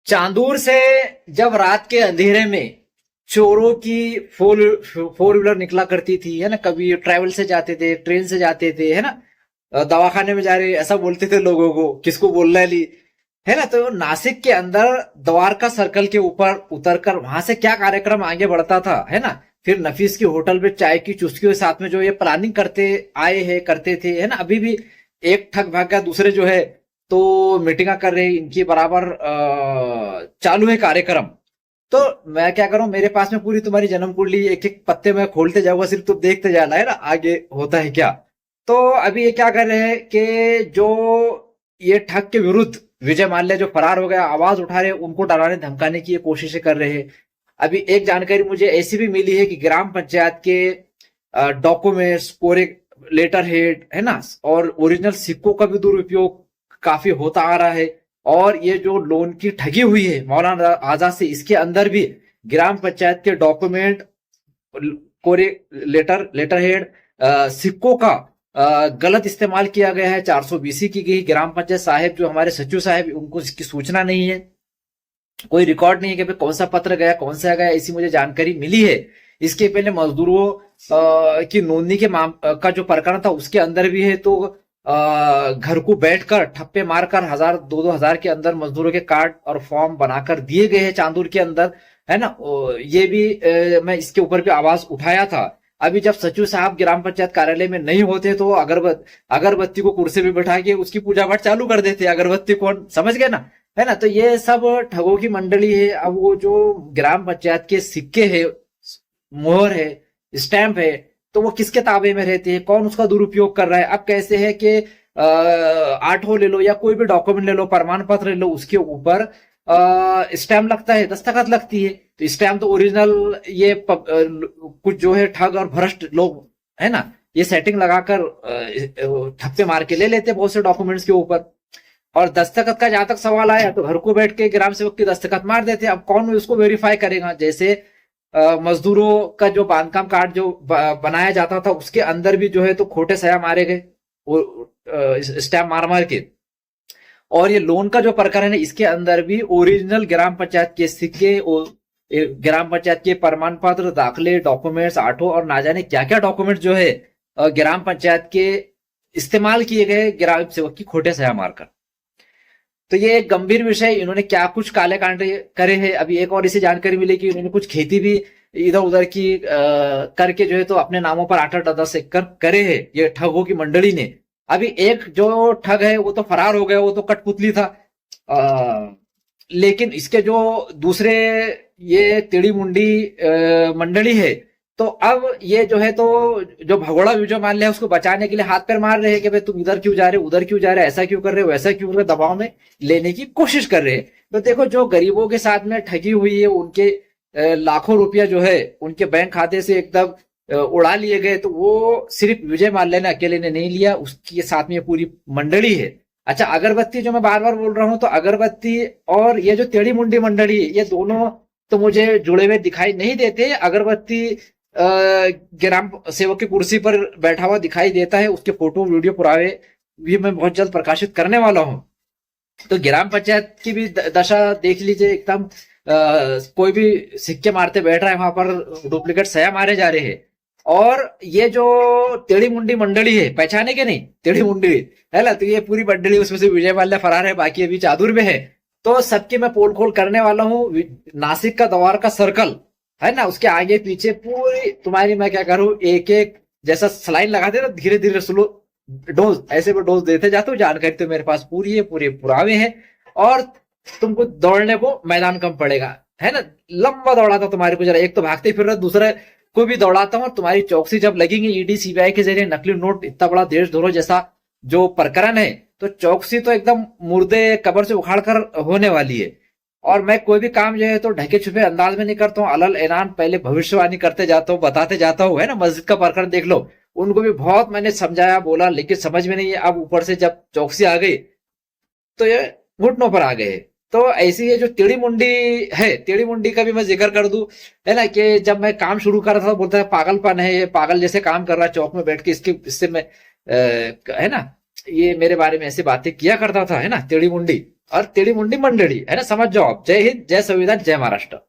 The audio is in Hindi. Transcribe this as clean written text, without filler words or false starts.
चांदूर से जब रात के अंधेरे में चोरों की फोर फोर व्हीलर निकला करती थी, है ना, कभी ट्रैवल से जाते थे, ट्रेन से जाते थे, है ना, दवाखाने में जा रहे ऐसा बोलते थे लोगों को, किसको बोलना है ली, है ना। तो नासिक के अंदर द्वारका सर्कल के ऊपर उतरकर वहां से क्या कार्यक्रम आगे बढ़ता था, है ना। फिर नफीस की होटल पे चाय की चुस्कियों के साथ में जो ये प्लानिंग करते आए हैं, करते थे, है ना, अभी भी एक ठग भाग गया, दूसरे जो है तो मीटिंगा कर रहे हैं, इनकी बराबर चालू है कार्यक्रम। तो मैं क्या करूं, मेरे पास में पूरी तुम्हारी जन्म कुंडली एक एक पत्ते में खोलते जाऊंगा, सिर्फ तुम देखते जाना, है ना, आगे होता है क्या। तो अभी ये क्या कर रहे हैं कि जो ये ठग के विरुद्ध विजय माल्या जो फरार हो गया, आवाज उठा रहे हैं, उनको डराने धमकाने की ये कोशिशें कर रहे हैं। अभी एक जानकारी मुझे ऐसी भी मिली है कि ग्राम पंचायत के डॉक्यूमेंट्स, कोरे लेटर हेड, है ना, और ओरिजिनल सिक्कों का भी दुरुपयोग काफी होता आ रहा है। और ये जो लोन की ठगी हुई है मौलाना आजाद से, इसके अंदर भी ग्राम पंचायत के डॉक्यूमेंट, कोरे लेटर हेड, सिक्कों का गलत इस्तेमाल किया गया है। 420 की गई। ग्राम पंचायत साहब जो हमारे सचिव साहब, उनको इसकी सूचना नहीं है, कोई रिकॉर्ड नहीं है कि भाई कौन सा पत्र गया, कौन सा गया, ऐसी मुझे जानकारी मिली है। इसके पहले मजदूरों की नोंदणी के का जो प्रकरण था उसके अंदर भी है। तो घर को बैठकर ठप्पे मारकर 1000-2000 के अंदर मजदूरों के कार्ड और फॉर्म बनाकर दिए गए हैं चांदूर के अंदर, है ना। ये भी मैं इसके ऊपर भी आवाज उठाया था। अभी जब सचिव साहब ग्राम पंचायत कार्यालय में नहीं होते तो अगरबत्ती को कुर्सी पे बैठा के उसकी पूजा पाठ चालू कर देते। अगरबत्ती कौन, समझ गए ना, है ना। तो ये सब ठगों की मंडली है। अब वो जो ग्राम पंचायत के सिक्के है, मोहर है, स्टैंप है, तो वो किसके ताबे में रहते हैं, कौन उसका दुरुपयोग कर रहा है। अब कैसे है कि आठो ले लो या कोई भी डॉक्यूमेंट ले लो, प्रमाण पत्र ले लो, उसके ऊपर स्टैम्प लगता है, दस्तखत लगती है। तो स्टैम्प तो ओरिजिनल ये कुछ जो है ठग और भ्रष्ट लोग, है ना, ये सेटिंग लगाकर ठप्पे मार के ले लेते हैं बहुत से डॉक्यूमेंट्स के ऊपर। और दस्तखत का जहां तक सवाल आया तो घर को बैठ के ग्राम सेवक की दस्तखत मार देते। अब कौन उसको वेरीफाई करेगा। जैसे मजदूरों का जो बांधकाम कार्ड जो बनाया जाता था उसके अंदर भी जो है तो खोटे सया मारे गए, स्टैम्प मार मार के। और ये लोन का जो प्रकरण है इसके अंदर भी ओरिजिनल ग्राम पंचायत के सिक्के और ग्राम पंचायत के प्रमाण पत्र, दाखिले, डॉक्यूमेंट्स, आठो और ना जाने क्या क्या डॉक्यूमेंट जो है ग्राम पंचायत के इस्तेमाल किए गए ग्राम सेवक की खोटे सया मारकर। तो ये एक गंभीर विषय, इन्होंने क्या कुछ काले कांड करे हैं। अभी एक और इसे जानकारी मिली कि इन्होंने कुछ खेती भी इधर उधर की करके जो है तो अपने नामों पर 8-10 एकड़ करे हैं ये ठगों की मंडली ने। अभी एक जो ठग है वो तो फरार हो गया, वो तो कठपुतली था। लेकिन इसके जो दूसरे ये टेढ़ी मुंडी मंडली है, तो अब ये जो है तो जो भगोड़ा विजय मान लिया उसको बचाने के लिए हाथ पैर मार रहे हैं कि भाई तुम इधर क्यों जा रहे हो, उधर क्यों जा रहे हो, ऐसा क्यों कर रहे हो, वैसा क्यों कर रहे हो, दबाव में लेने की कोशिश कर रहे हैं। तो देखो जो गरीबों के साथ में ठगी हुई है, उनके लाखों रुपया जो है उनके बैंक खाते से एकदम उड़ा लिए गए। तो वो सिर्फ विजय माल्या ने अकेले ने नहीं लिया, उसके साथ में पूरी मंडली है। अच्छा, अगरबत्ती जो मैं बार बार बोल रहा हूं, तो अगरबत्ती और ये जो टेढ़ी मुंडी मंडली है, ये दोनों तो मुझे जुड़े हुए दिखाई नहीं देते। अगरबत्ती ग्राम सेवक की कुर्सी पर बैठा हुआ दिखाई देता है, उसके फोटो वीडियो पुरावे भी मैं बहुत जल्द प्रकाशित करने वाला हूं। तो ग्राम पंचायत की भी दशा देख लीजिए, एकदम कोई भी सिक्के मारते बैठ रहा है, वहां पर डुप्लीकेट सया मारे जा रहे हैं। और ये जो टेढ़ी मुंडी मंडली है, पहचाने के नहीं, टेढ़ी मुंडी है ना, तो ये पूरी मंडली, उसमें से विजय माल्या फरार है, बाकी अभी चादुर में है। तो सबकी मैं पोल खोल करने वाला हूँ। नासिक का द्वारका सर्कल है ना, उसके आगे पीछे पूरी तुम्हारी मैं क्या करूं, एक एक जैसा स्लाइन लगाते ना, धीरे धीरे स्लो डोज, ऐसे में डोज देते जाते हो। जानकारी तो मेरे पास पूरी है, पूरे पुरावे हैं। और तुमको दौड़ने को मैदान कम पड़ेगा, है ना। लंबा दौड़ाता तुम्हारे को, जरा एक तो भागते फिर रहा, दूसरा को भी दौड़ाता हूँ। तुम्हारी चौकसी जब लगेंगे, ईडी सीबीआई के जरिए नकली नोट, इतना बड़ा देशद्रोह जैसा जो प्रकरण है, तो चौकसी तो एकदम मुर्दे कब्र से उखाड़ कर होने वाली है। और मैं कोई भी काम जो है तो ढके छुपे अंदाज में नहीं करता हूँ, अलल ऐलान पहले भविष्यवाणी करते जाता हूँ, बताते जाता हूँ, है ना। मस्जिद का प्रकरण देख लो, उनको भी बहुत मैंने समझाया, बोला, लेकिन समझ में नहीं है। अब ऊपर से जब चौकसी आ गई तो ये घुटनों पर आ गए। तो ऐसी ये जो टेढ़ी मुंडी है, टेढ़ी मुंडी का भी मैं जिक्र कर दूं, है ना, कि जब मैं काम शुरू कर रहा था बोलता है पागलपन है, ये पागल जैसे काम कर रहा है चौक में बैठ के, इससे मैं है ना, ये मेरे बारे में ऐसी बातें किया करता था, है ना, टेढ़ी मुंडी। और टेढ़ी मुंडी मंडड़ी, है ना, समझ जाओ आप। जय हिंद, जय संविधान, जय महाराष्ट्र।